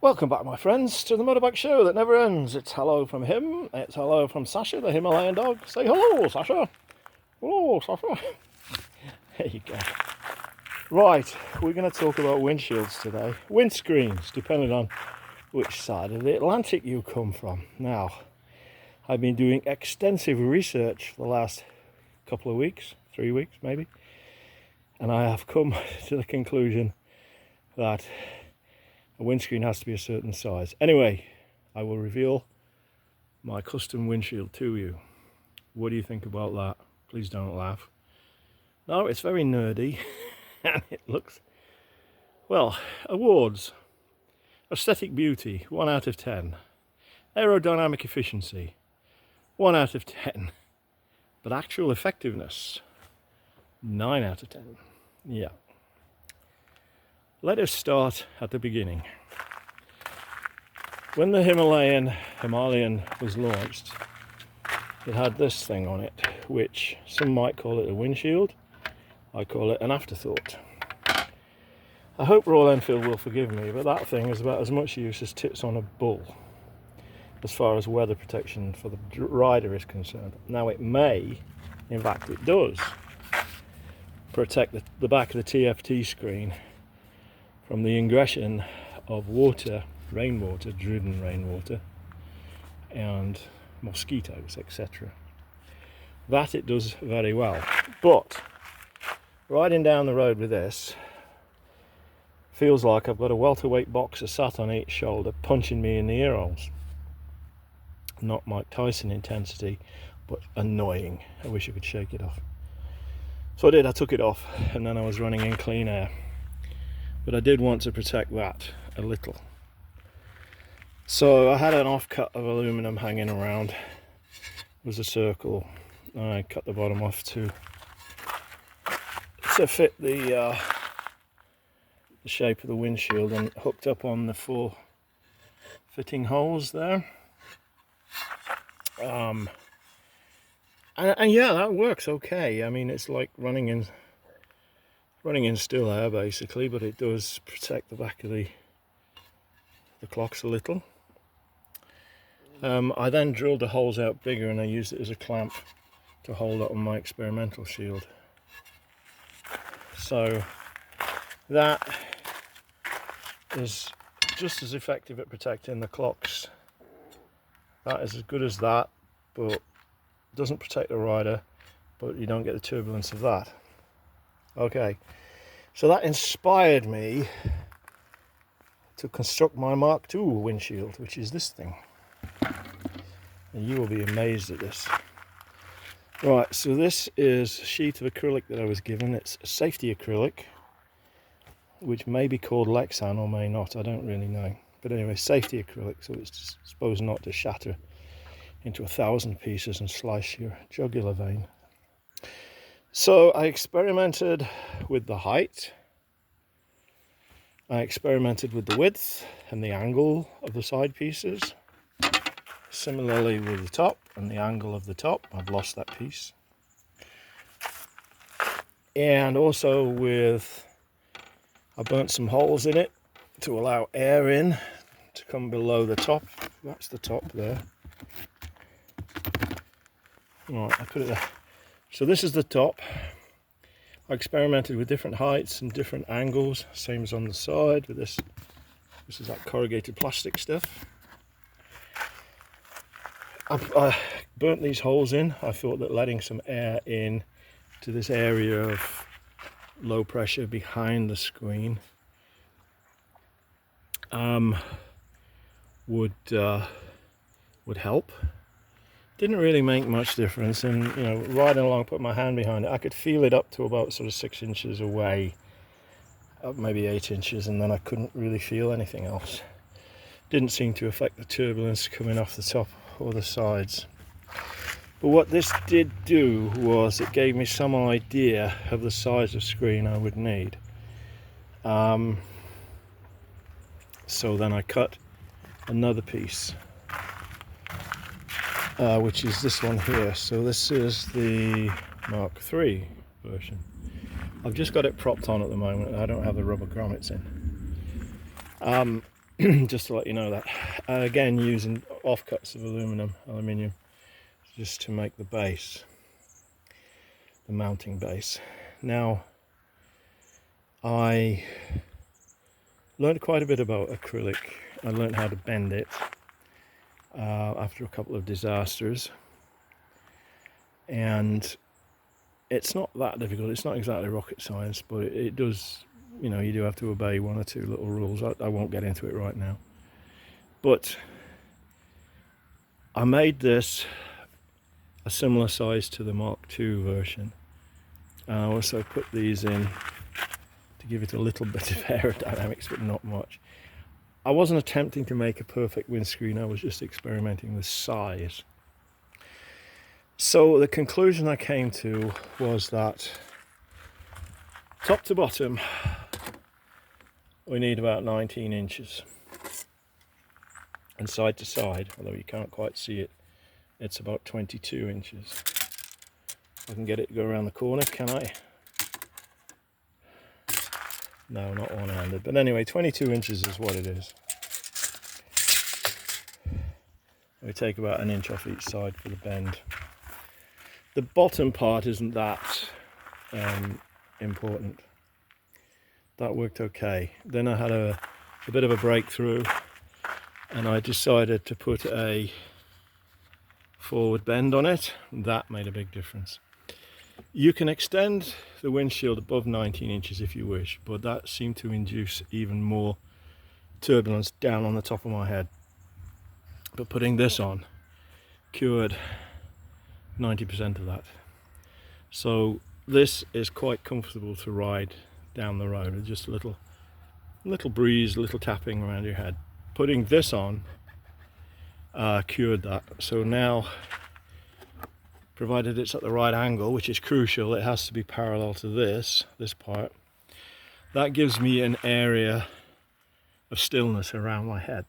Welcome back, my friends, to the motorbike show that never ends. It's hello from him. It's hello from Sasha, the Himalayan dog. Say hello, Sasha. Hello, Sasha. There you go. Right, we're going to talk about windshields today. Windscreens, depending on which side of the Atlantic you come from. Now, I've been doing extensive research for the last couple of weeks, 3 weeks maybe, and I have come to the conclusion that a windscreen has to be a certain size. Anyway, I will reveal my custom windshield to you. What do you think about that? Please don't laugh. No, it's very nerdy and it looks, well, awards. Aesthetic beauty, 1 out of 10. Aerodynamic efficiency, 1 out of 10. But actual effectiveness, 9 out of 10. Yeah. Let us start at the beginning. When the Himalyan was launched, it had this thing on it, which some might call it a windshield. I call it an afterthought. I hope Royal Enfield will forgive me, but that thing is about as much use as tits on a bull, as far as weather protection for the rider is concerned. Now it may, in fact it does, protect the back of the TFT screen from the ingression of water, rainwater, driven rainwater, and mosquitoes, etc. That it does very well. But riding down the road with this feels like I've got a welterweight boxer sat on each shoulder punching me in the ear holes. Not Mike Tyson intensity, but annoying. I wish I could shake it off. So I did, I took it off, and then I was running in clean air. But I did want to protect that a little. So I had an offcut of aluminum hanging around. It was a circle. I cut the bottom off to fit the shape of the windshield, and hooked up on the 4 fitting holes there. And yeah, that works okay. I mean, it's like running in still air basically, but it does protect the back of the clocks a little. I then drilled the holes out bigger and I used it as a clamp to hold it on my experimental shield. So that is just as effective at protecting the clocks. That is as good as that, but doesn't protect the rider, but you don't get the turbulence of that. Okay, so that inspired me to construct my Mark II windshield, which is this thing. And you will be amazed at this. Right, so this is a sheet of acrylic that I was given. It's a safety acrylic, which may be called Lexan or may not, I don't really know. But anyway, safety acrylic, so it's supposed not to shatter into 1,000 pieces and slice your jugular vein. So I experimented with the height, I experimented with the width and the angle of the side pieces. Similarly with the top and the angle of the top. I've lost that piece. And also I burnt some holes in it to allow air in to come below the top. That's the top there. Right, I put it there. So this is the top. I experimented with different heights and different angles, same as on the side with this. This is that corrugated plastic stuff. I burnt these holes in. I thought that letting some air in to this area of low pressure behind the screen would help. Didn't really make much difference, and you know, riding along, put my hand behind it, I could feel it up to about sort of 6 inches away, up maybe 8 inches, and then I couldn't really feel anything else. Didn't seem to affect the turbulence coming off the top or the sides. But what this did do was it gave me some idea of the size of screen I would need. So then I cut another piece, which is this one here. So this is the Mark III version. I've just got it propped on at the moment. I don't have the rubber grommets in. just to let you know that. Again, using offcuts of aluminium, just to make the base, the mounting base. Now, I learned quite a bit about acrylic. I learned how to bend it after a couple of disasters, and it's not that difficult. It's not exactly rocket science, but it does, you know, you do have to obey one or two little rules. I won't get into it right now, but I made this a similar size to the Mark II version. I also put these in to give it a little bit of aerodynamics, but not much. I wasn't attempting to make a perfect windscreen, I was just experimenting with size. So the conclusion I came to was that top to bottom we need about 19 inches, and side to side, although you can't quite see it, it's about 22 inches. I can get it to go around the corner, can I? No, not one-handed, but anyway, 22 inches is what it is. We take about an inch off each side for the bend. The bottom part isn't that important. That worked okay. Then I had a bit of a breakthrough, and I decided to put a forward bend on it. That made a big difference. You can extend the windshield above 19 inches if you wish, but that seemed to induce even more turbulence down on the top of my head. But putting this on cured 90% of that. So this is quite comfortable to ride down the road with just a little breeze, a little tapping around your head. Putting this on cured that. So now, provided it's at the right angle, which is crucial, it has to be parallel to this part. That gives me an area of stillness around my head,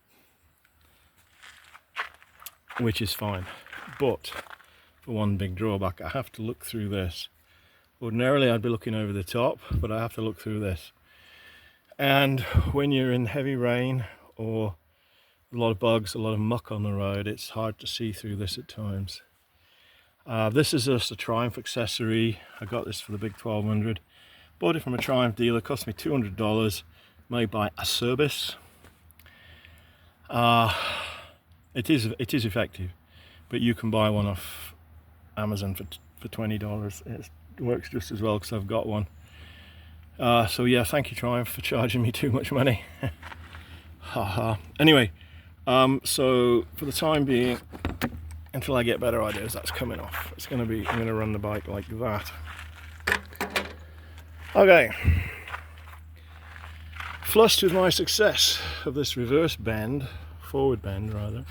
which is fine. But for one big drawback, I have to look through this. Ordinarily I'd be looking over the top, but I have to look through this. And when you're in heavy rain or a lot of bugs, a lot of muck on the road, it's hard to see through this at times. This is just a Triumph accessory. I got this for the big 1200. Bought it from a Triumph dealer, cost me $200, made by Acerbis. It is effective, but you can buy one off Amazon for $20. It works just as well because I've got one. So yeah, thank you Triumph for charging me too much money. Anyway, so for the time being, until I get better ideas, that's coming off. I'm going to run the bike like that. Okay. Flushed with my success of this reverse bend, forward bend rather,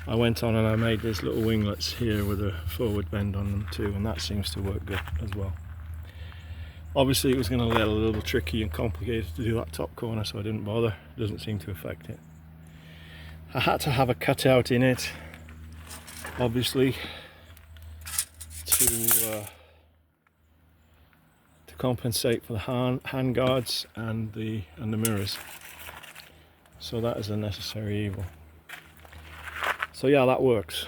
I went on and I made these little winglets here with a forward bend on them too, and that seems to work good as well. Obviously it was going to get a little tricky and complicated to do that top corner, so I didn't bother. It doesn't seem to affect it. I had to have a cutout in it, obviously, to compensate for the hand guards and the mirrors. So that is a necessary evil. So yeah, that works,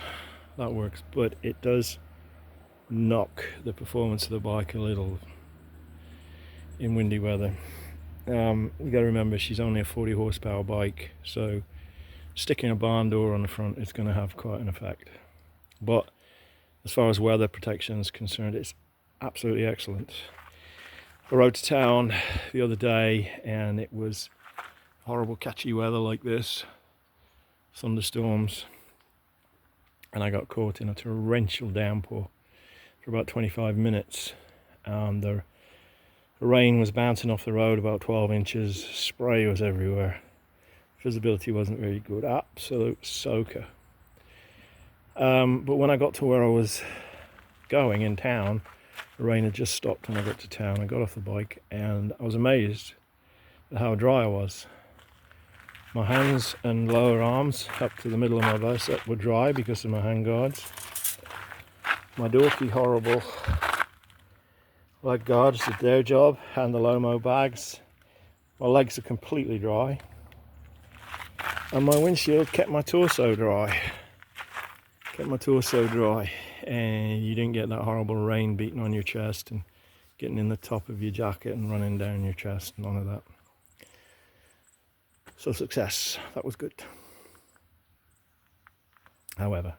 but it does knock the performance of the bike a little in windy weather. You got to remember, she's only a 40 horsepower bike, so sticking a barn door on the front is going to have quite an effect. But as far as weather protection is concerned, it's absolutely excellent. I rode to town the other day and it was horrible catchy weather like this, thunderstorms, and I got caught in a torrential downpour for about 25 minutes. The rain was bouncing off the road about 12 inches, spray was everywhere, visibility wasn't very good, absolute soaker. But when I got to where I was going in town, the rain had just stopped when I got to town. I got off the bike and I was amazed at how dry I was. My hands and lower arms up to the middle of my bicep were dry because of my hand guards. My dorky horrible leg guards did their job, and the Lomo bags. My legs are completely dry. And my windshield kept my torso dry. And you didn't get that horrible rain beating on your chest and getting in the top of your jacket and running down your chest. None of that. So success. That was good. However,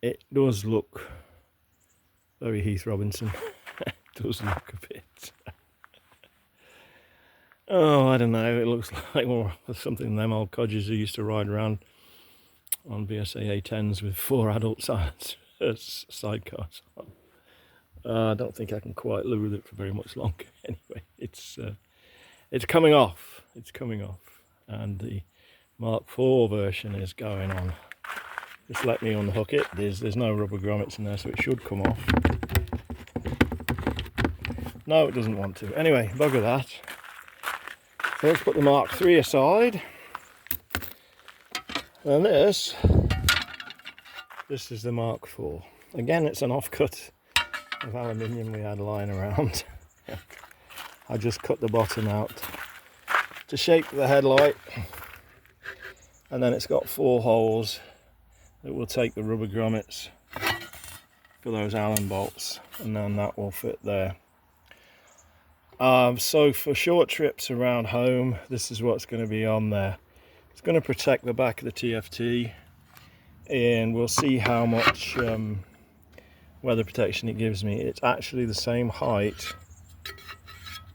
it does look very Heath Robinson. It does look a bit. Oh, I don't know. It looks like something them old codgers who used to ride around on VSA A10s with 4 adult sidecars on. I don't think I can quite live with it for very much longer. Anyway, it's coming off. It's coming off, and the Mark IV version is going on. Just let me unhook it. There's no rubber grommets in there, so it should come off. No, it doesn't want to. Anyway, bugger that. So let's put the Mark III aside. And this is the Mark IV. Again, it's an offcut of aluminium we had lying around. I just cut the bottom out to shape the headlight, and then it's got 4 holes that will take the rubber grommets for those Allen bolts, and then that will fit there. So for short trips around home, this is what's going to be on there. It's going to protect the back of the TFT, and we'll see how much weather protection it gives me. It's actually the same height,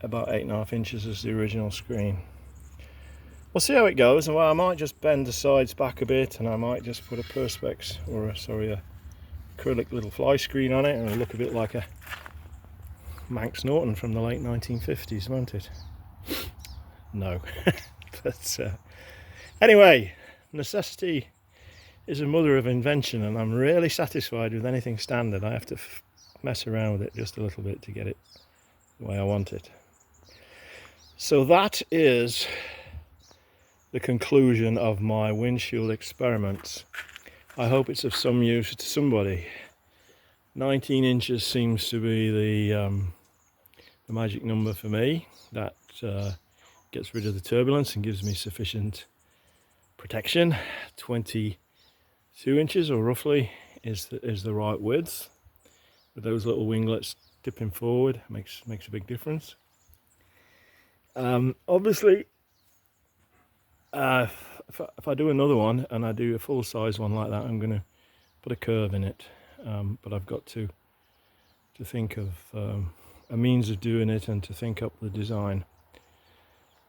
about 8.5 inches as the original screen. We'll see how it goes, and well, I might just bend the sides back a bit, and I might just put a perspex, or a acrylic little fly screen on it, and it'll look a bit like a Manx Norton from the late 1950s, won't it? No. But anyway, necessity is a mother of invention, and I'm really satisfied with anything standard. I have to mess around with it just a little bit to get it the way I want it. So that is the conclusion of my windshield experiments. I hope it's of some use to somebody. 19 inches seems to be the magic number for me. That gets rid of the turbulence and gives me sufficient protection. 22 inches, or roughly, is the right width. With those little winglets dipping forward, makes a big difference. Obviously, if I do another one and I do a full size one like that, I'm going to put a curve in it. But I've got to think of a means of doing it and to think up the design.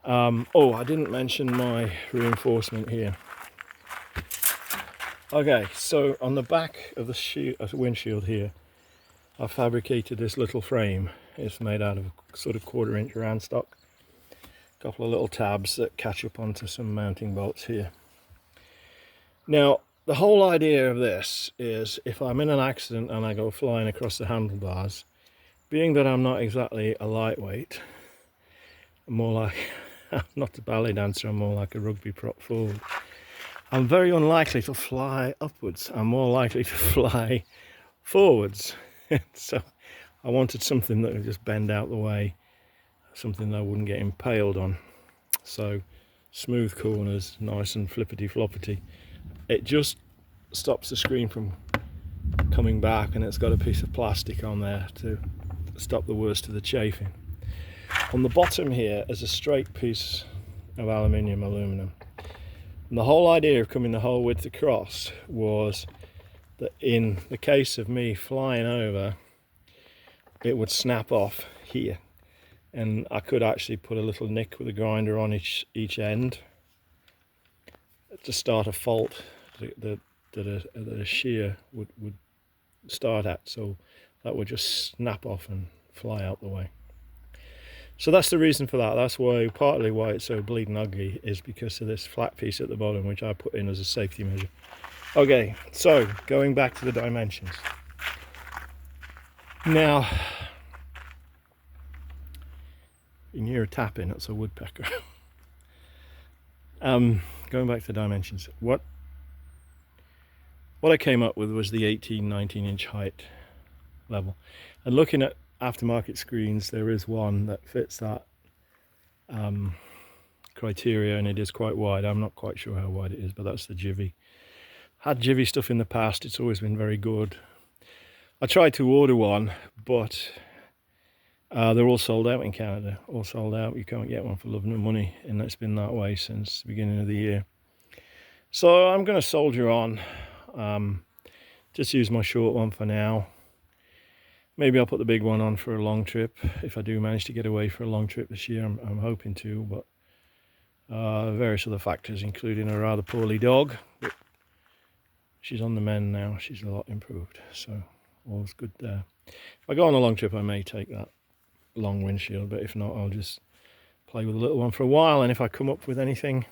Oh, I didn't mention my reinforcement here. Okay, so on the back of the windshield here, I fabricated this little frame. It's made out of sort of 1/4 inch round stock. A couple of little tabs that catch up onto some mounting bolts here. Now, the whole idea of this is if I'm in an accident and I go flying across the handlebars, being that I'm not exactly a lightweight, I'm more like, I'm not a ballet dancer, I'm more like a rugby prop forward. I'm very unlikely to fly upwards. I'm more likely to fly forwards. So I wanted something that would just bend out the way, something that I wouldn't get impaled on. So smooth corners, nice and flippity floppity. It just stops the screen from coming back, and it's got a piece of plastic on there to stop the worst of the chafing. On the bottom here is a straight piece of aluminum. And the whole idea of coming the whole width across was that in the case of me flying over, it would snap off here, and I could actually put a little nick with a grinder on each end to start a fault that a shear would start at, so that would just snap off and fly out the way. So that's the reason for that. That's why, partly why it's so bleeding ugly, is because of this flat piece at the bottom, which I put in as a safety measure. Okay, so going back to the dimensions. Now, you can hear a tapping, that's a woodpecker. Going back to the dimensions, what I came up with was the 18-19 inch height level, and looking at aftermarket screens, there is one that fits that criteria, and it is quite wide. I'm not quite sure how wide it is, but that's the Jivy. Had Jivy stuff in the past, it's always been very good. I tried to order one, but they're all sold out in Canada, all sold out. You can't get one for love nor money, and it's been that way since the beginning of the year. So I'm going to soldier on, just use my short one for now. Maybe I'll put the big one on for a long trip, if I do manage to get away for a long trip this year. I'm hoping to, but various other factors, including a rather poorly dog. But she's on the mend now, she's a lot improved, so all's good there. If I go on a long trip, I may take that long windshield, but if not, I'll just play with the little one for a while, and if I come up with anything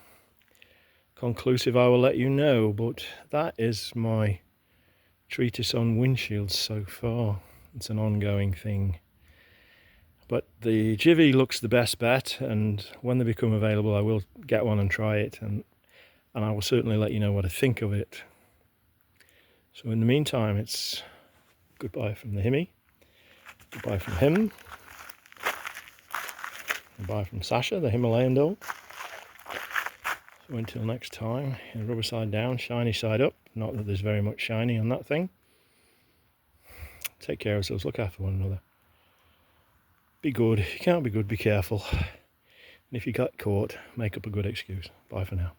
conclusive, I will let you know. But that is my treatise on windshields so far. It's an ongoing thing, but the Jivy looks the best bet, and when they become available I will get one and try it, and I will certainly let you know what I think of it. So in the meantime, it's goodbye from the Himmy, goodbye from him, goodbye from Sasha, the Himalayan dog. So until next time, rubber side down, shiny side up. Not that there's very much shiny on that thing. Take care of yourselves, look after one another. Be good. If you can't be good, be careful. And if you got caught, make up a good excuse. Bye for now.